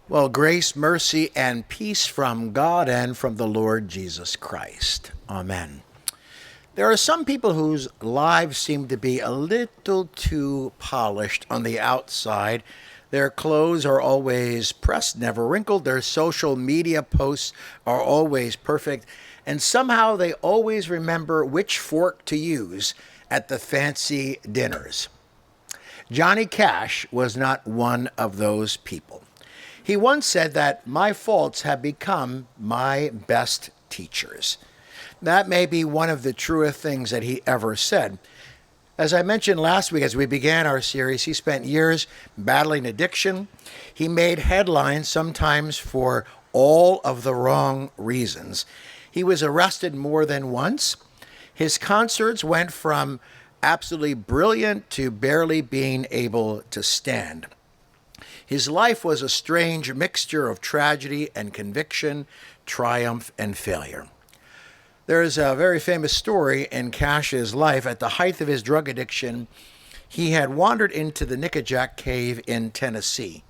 Well, grace, mercy, and peace from God and from the Lord Jesus Christ. Amen. There are some people whose lives seem to be a little too polished on the outside. Their clothes are always pressed, never wrinkled. Their social media posts are always perfect. And somehow they always remember which fork to use at the fancy dinners. Johnny Cash was not one of those people. He once said that my faults have become my best teachers. That may be one of the truest things that he ever said. As I mentioned last week, as we began our series, he spent years battling addiction. He made headlines sometimes for all of the wrong reasons. He was arrested more than once. His concerts went from absolutely brilliant to barely being able to stand. His life was a strange mixture of tragedy and conviction, triumph and failure. There is a very famous story in Cash's life. At the height of his drug addiction, he had wandered into the Nickajack Cave in Tennessee.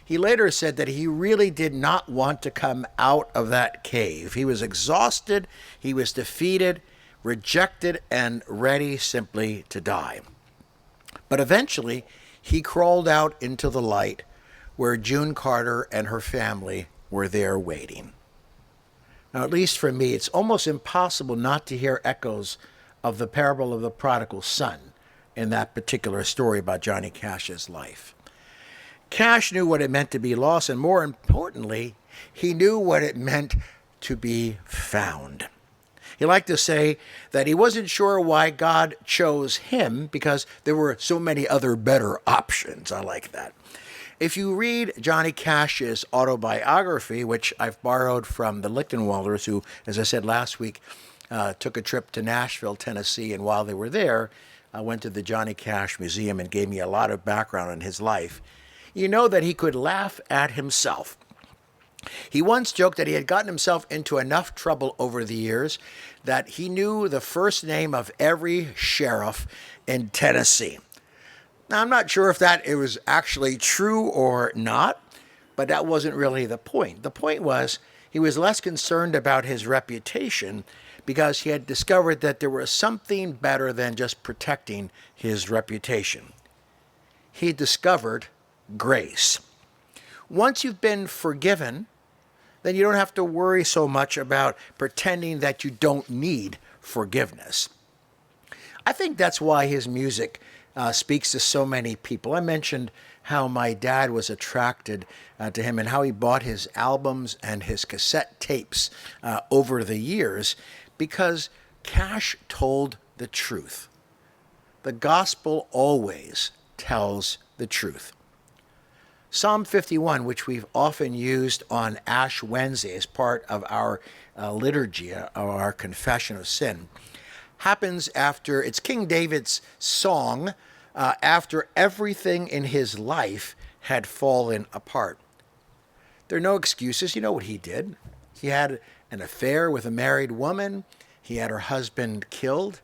He later said that he really did not want to come out of that cave. He was exhausted, he was defeated, rejected, and ready simply to die. But eventually, he crawled out into the light where June Carter and her family were there waiting. Now, at least for me, it's almost impossible not to hear echoes of the parable of the prodigal son in that particular story about Johnny Cash's life. Cash knew what it meant to be lost, and more importantly, he knew what it meant to be found. He liked to say that he wasn't sure why God chose him because there were so many other better options. I like that. If you read Johnny Cash's autobiography, which I've borrowed from the Lichtenwalders, who, as I said last week, took a trip to Nashville, Tennessee, and while they were there, went to the Johnny Cash Museum and gave me a lot of background on his life, you know that he could laugh at himself. He once joked that he had gotten himself into enough trouble over the years that he knew the first name of every sheriff in Tennessee. Now, I'm not sure if that it was actually true or not, but that wasn't really the point. The point was he was less concerned about his reputation because he had discovered that there was something better than just protecting his reputation. He discovered grace. Once you've been forgiven, then you don't have to worry so much about pretending that you don't need forgiveness. I think that's why his music speaks to so many people. I mentioned how my dad was attracted to him and how he bought his albums and his cassette tapes over the years because Cash told the truth. The gospel always tells the truth. Psalm 51, which we've often used on Ash Wednesday as part of our liturgy, or our confession of sin, happens after, it's King David's song after everything in his life had fallen apart. There are no excuses. You know what he did. He had an affair with a married woman. He had her husband killed.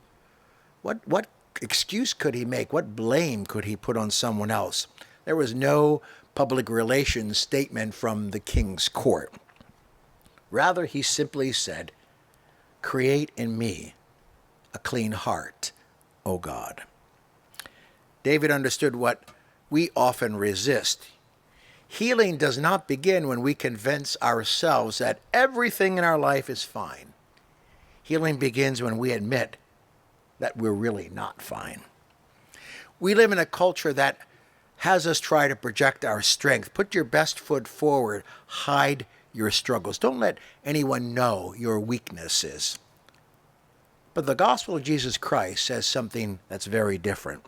What excuse could he make? What blame could he put on someone else? There was no public relations statement from the king's court. Rather, he simply said, "Create in me a clean heart, O God." David understood what we often resist. Healing does not begin when we convince ourselves that everything in our life is fine. Healing begins when we admit that we're really not fine. We live in a culture that has us try to project our strength. Put your best foot forward. Hide your struggles. Don't let anyone know your weaknesses. But the gospel of Jesus Christ says something that's very different.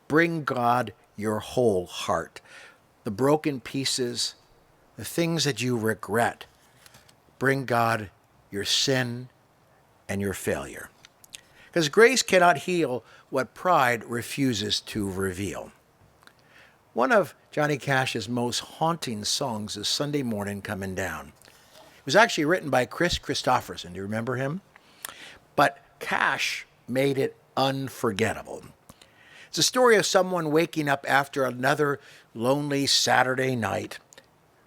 Bring God your whole heart. The broken pieces, the things that you regret. Bring God your sin and your failure. Because grace cannot heal what pride refuses to reveal. One of Johnny Cash's most haunting songs is Sunday Morning Coming Down. It was actually written by Chris Christopherson. Do you remember him? But Cash made it unforgettable. It's a story of someone waking up after another lonely Saturday night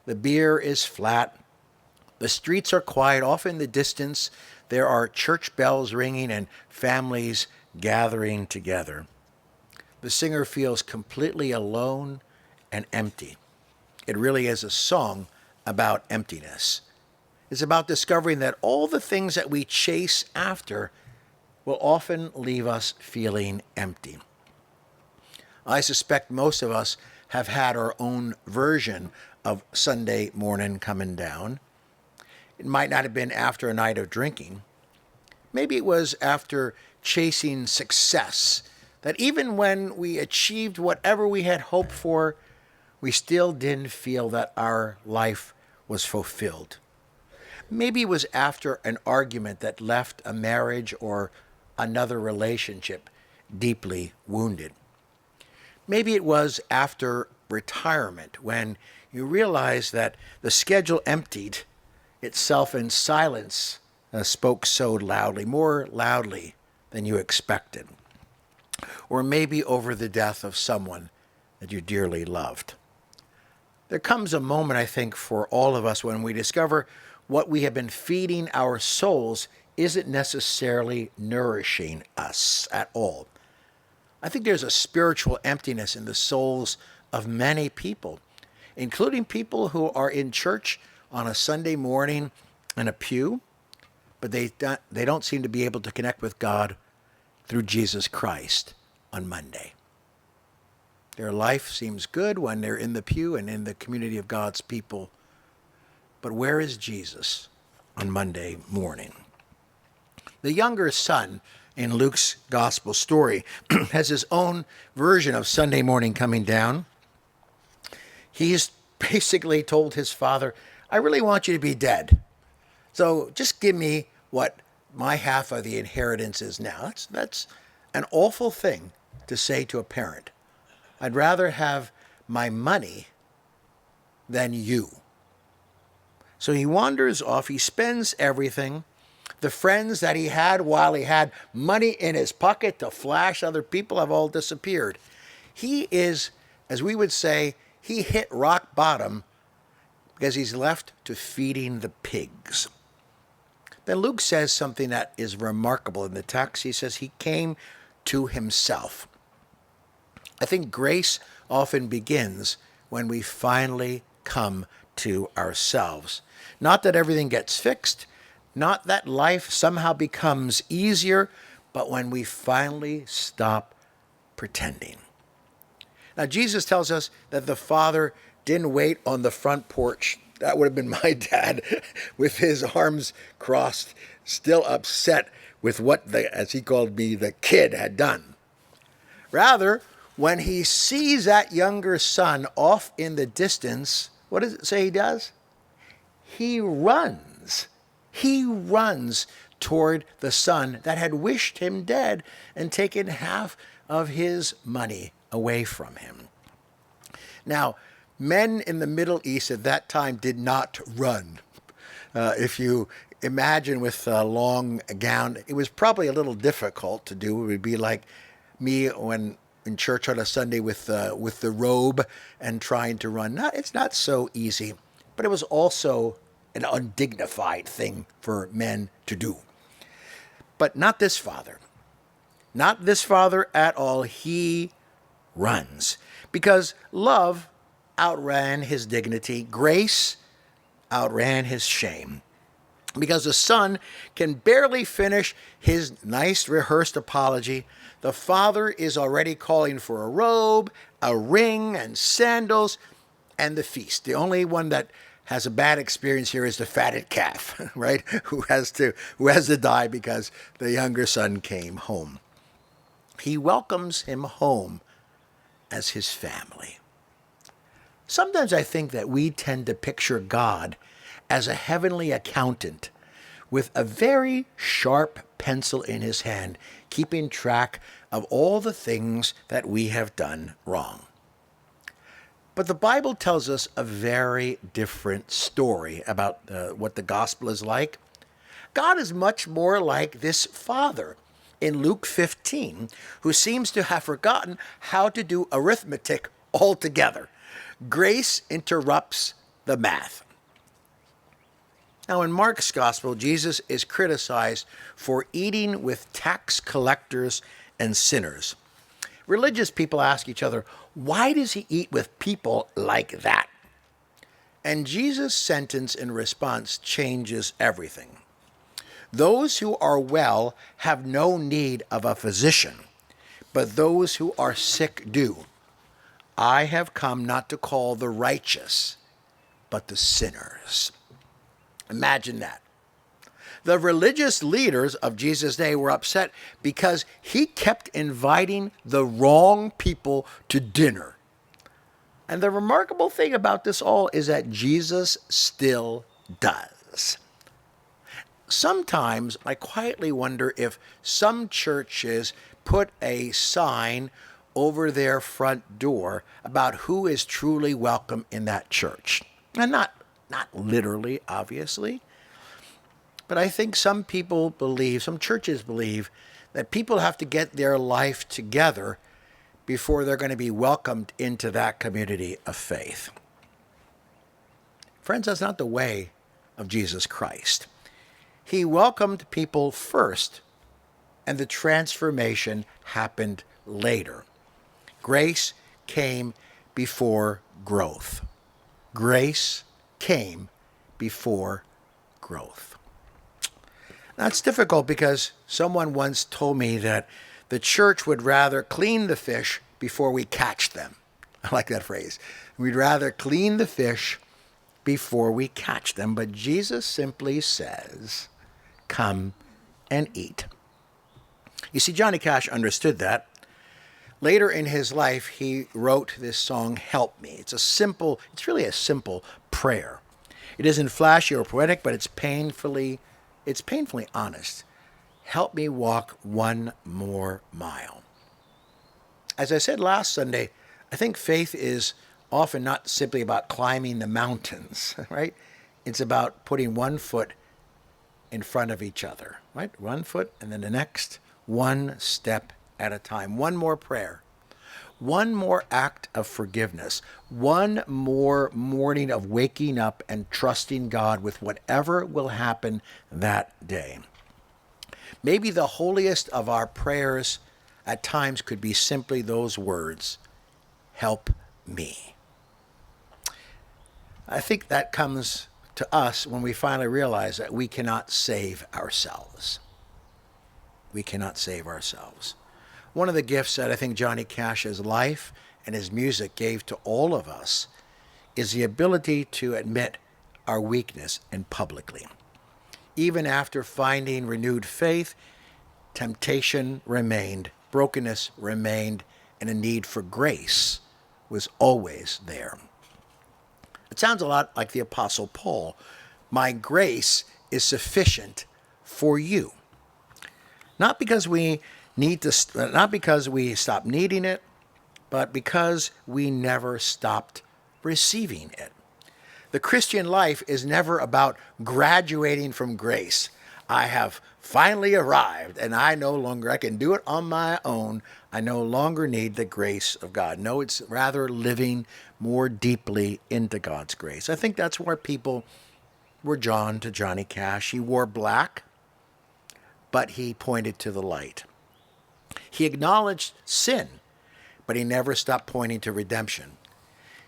The beer is flat. The streets are quiet. Off in the distance, there are church bells ringing and families gathering together. The singer feels completely alone and empty. It really is a song about emptiness. It's about discovering that all the things that we chase after will often leave us feeling empty. I suspect most of us have had our own version of Sunday morning coming down. It might not have been after a night of drinking. Maybe it was after chasing success, that even when we achieved whatever we had hoped for, we still didn't feel that our life was fulfilled. Maybe it was after an argument that left a marriage or another relationship deeply wounded. Maybe it was after retirement when you realized that the schedule emptied itself and silence spoke so loudly, more loudly than you expected. Or maybe over the death of someone that you dearly loved. There comes a moment, I think, for all of us when we discover what we have been feeding our souls isn't necessarily nourishing us at all. I think there's a spiritual emptiness in the souls of many people, including people who are in church on a Sunday morning in a pew, but they don't seem to be able to connect with God through Jesus Christ on Monday. Their life seems good when they're in the pew and in the community of God's people, but where is Jesus on Monday morning? The younger son in Luke's gospel story has his own version of Sunday morning coming down. He's basically told his father, I really want you to be dead. So just give me what my half of the inheritance is now. That's an awful thing to say to a parent. I'd rather have my money than you. So he wanders off. He spends everything. The friends that he had while he had money in his pocket to flash other people have all disappeared. He is, as we would say, he hit rock bottom because he's left to feeding the pigs. Then Luke says something that is remarkable in the text. He says he came to himself. I think grace often begins when we finally come to ourselves. Not that everything gets fixed, not that life somehow becomes easier, but when we finally stop pretending. Now, Jesus tells us that the Father didn't wait on the front porch. That would have been my dad with his arms crossed, still upset with what, as he called me, the kid had done. Rather, when he sees that younger son off in the distance, what does it say he does? He runs. He runs toward the son that had wished him dead and taken half of his money away from him. Now, men in the Middle East at that time did not run. If you imagine with a long gown, it was probably a little difficult to do. It would be like me when in church on a Sunday with the robe and trying to run. It's not so easy, but it was also an undignified thing for men to do. But not this father. Not this father at all. He runs because love outran his dignity. Grace outran his shame. Because the son can barely finish his nice rehearsed apology, the father is already calling for a robe, a ring, and sandals, and the feast. The only one that has a bad experience here is the fatted calf, right? Who has to die because the younger son came home. He welcomes him home as his family. Sometimes I think that we tend to picture God as a heavenly accountant with a very sharp pencil in his hand, keeping track of all the things that we have done wrong. But the Bible tells us a very different story about what the gospel is like. God is much more like this father in Luke 15, who seems to have forgotten how to do arithmetic altogether. Grace interrupts the math. Now, in Mark's gospel, Jesus is criticized for eating with tax collectors and sinners. Religious people ask each other, why does he eat with people like that? And Jesus' sentence in response changes everything. Those who are well have no need of a physician, but those who are sick do. I have come not to call the righteous, but the sinners. Imagine that. The religious leaders of Jesus' day were upset because he kept inviting the wrong people to dinner. And the remarkable thing about this all is that Jesus still does. Sometimes I quietly wonder if some churches put a sign over their front door about who is truly welcome in that church. And not literally, obviously, but I think some people believe, some churches believe, that people have to get their life together before they're going to be welcomed into that community of faith. Friends, that's not the way of Jesus Christ. He welcomed people first, and the transformation happened later. Grace came before growth. Grace came before growth. That's difficult because someone once told me that the church would rather clean the fish before we catch them. I like that phrase. We'd rather clean the fish before we catch them. But Jesus simply says, come and eat. You see, Johnny Cash understood that. Later in his life, he wrote this song, Help Me. It's really a simple prayer. It isn't flashy or poetic, but it's painfully honest. Help me walk one more mile. As I said last Sunday, I think faith is often not simply about climbing the mountains, right? It's about putting one foot in front of each other, right? One foot and then the next, one step at a time. One more prayer, one more act of forgiveness, one more morning of waking up and trusting God with whatever will happen that day. Maybe the holiest of our prayers at times could be simply those words, help me. I think that comes to us when we finally realize that we cannot save ourselves. We cannot save ourselves. One of the gifts that I think Johnny Cash's life and his music gave to all of us is the ability to admit our weakness and publicly. Even after finding renewed faith, temptation remained, brokenness remained, and a need for grace was always there. It sounds a lot like the Apostle Paul. My grace is sufficient for you. Not because we stopped needing it, but because we never stopped receiving it. The Christian life is never about graduating from grace. I have finally arrived, and I can do it on my own. I no longer need the grace of God. No, it's rather living more deeply into God's grace. I think that's where people were drawn to Johnny Cash. He wore black, but he pointed to the light. He acknowledged sin, but he never stopped pointing to redemption.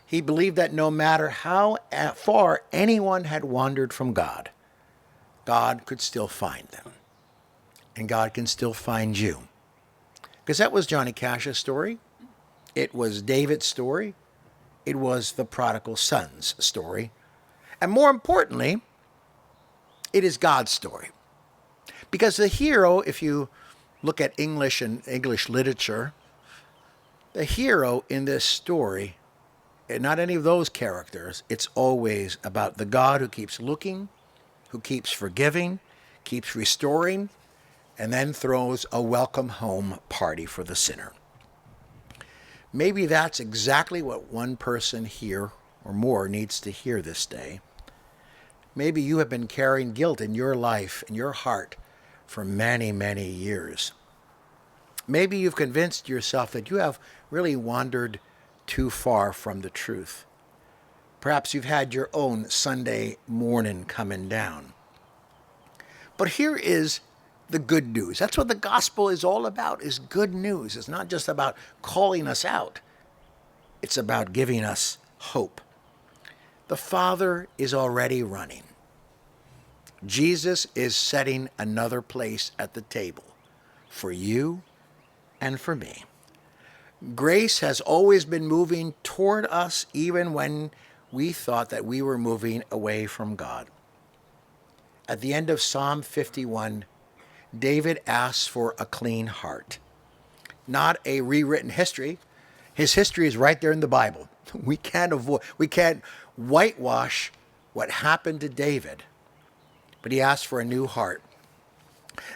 He believed that no matter how far anyone had wandered from God, God could still find them. And God can still find you. Because that was Johnny Cash's story. It was David's story. It was the prodigal son's story. And more importantly, it is God's story. Because the hero, if you look at English and English literature, the hero in this story, and not any of those characters, it's always about the God who keeps looking, who keeps forgiving, keeps restoring, and then throws a welcome home party for the sinner. Maybe that's exactly what one person here or more needs to hear this day. Maybe you have been carrying guilt in your life, in your heart, for many, many years. Maybe you've convinced yourself that you have really wandered too far from the truth. Perhaps you've had your own Sunday morning coming down. But here is the good news. That's what the gospel is all about, is good news. It's not just about calling us out. It's about giving us hope. The Father is already running. Jesus is setting another place at the table for you and for me. Grace has always been moving toward us even when we thought that we were moving away from God. At the end of Psalm 51, David asks for a clean heart, not a rewritten history. His history is right there in the Bible. We can't whitewash what happened to David, but he asked for a new heart.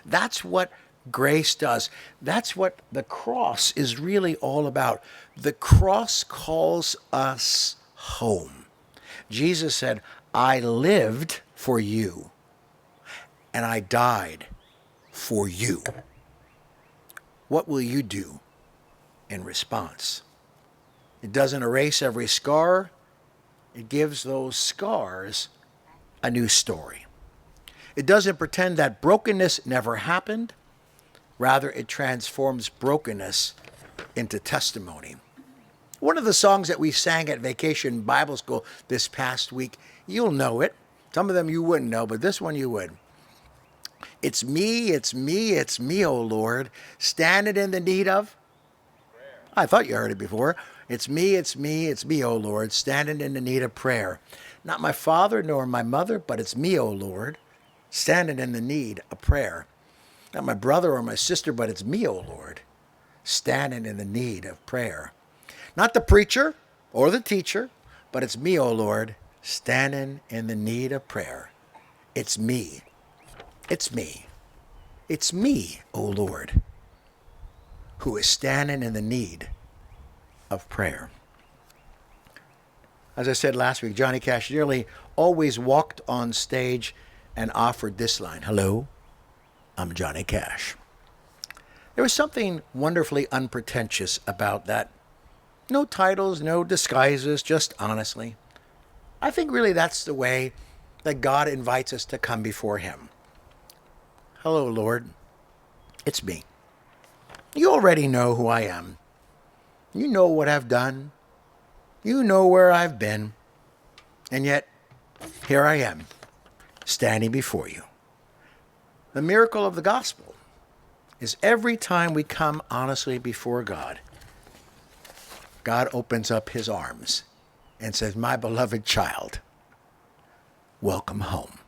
That's what grace does. That's what the cross is really all about. The cross calls us home. Jesus said, I lived for you, and I died for you. What will you do in response? It doesn't erase every scar. It gives those scars a new story. It doesn't pretend that brokenness never happened. Rather, it transforms brokenness into testimony. One of the songs that we sang at Vacation Bible School this past week, you'll know it. Some of them you wouldn't know, but this one you would. It's me, oh Lord, standing in the need of prayer. I thought you heard it before. It's me, oh Lord, standing in the need of prayer. Not my father nor my mother, but it's me, oh Lord, standing in the need of prayer. Not my brother or my sister, but it's me, oh Lord, standing in the need of prayer. Not the preacher or the teacher, but it's me, oh Lord, standing in the need of prayer. It's me. It's me. It's me, oh Lord, who is standing in the need of prayer. As I said last week, Johnny Cash nearly always walked on stage and offered this line, hello, I'm Johnny Cash. There was something wonderfully unpretentious about that. No titles, no disguises, just honestly. I think really that's the way that God invites us to come before him. Hello, Lord. It's me. You already know who I am. You know what I've done. You know where I've been. And yet, here I am, standing before you. The miracle of the gospel is every time we come honestly before God, God opens up his arms and says, my beloved child, welcome home.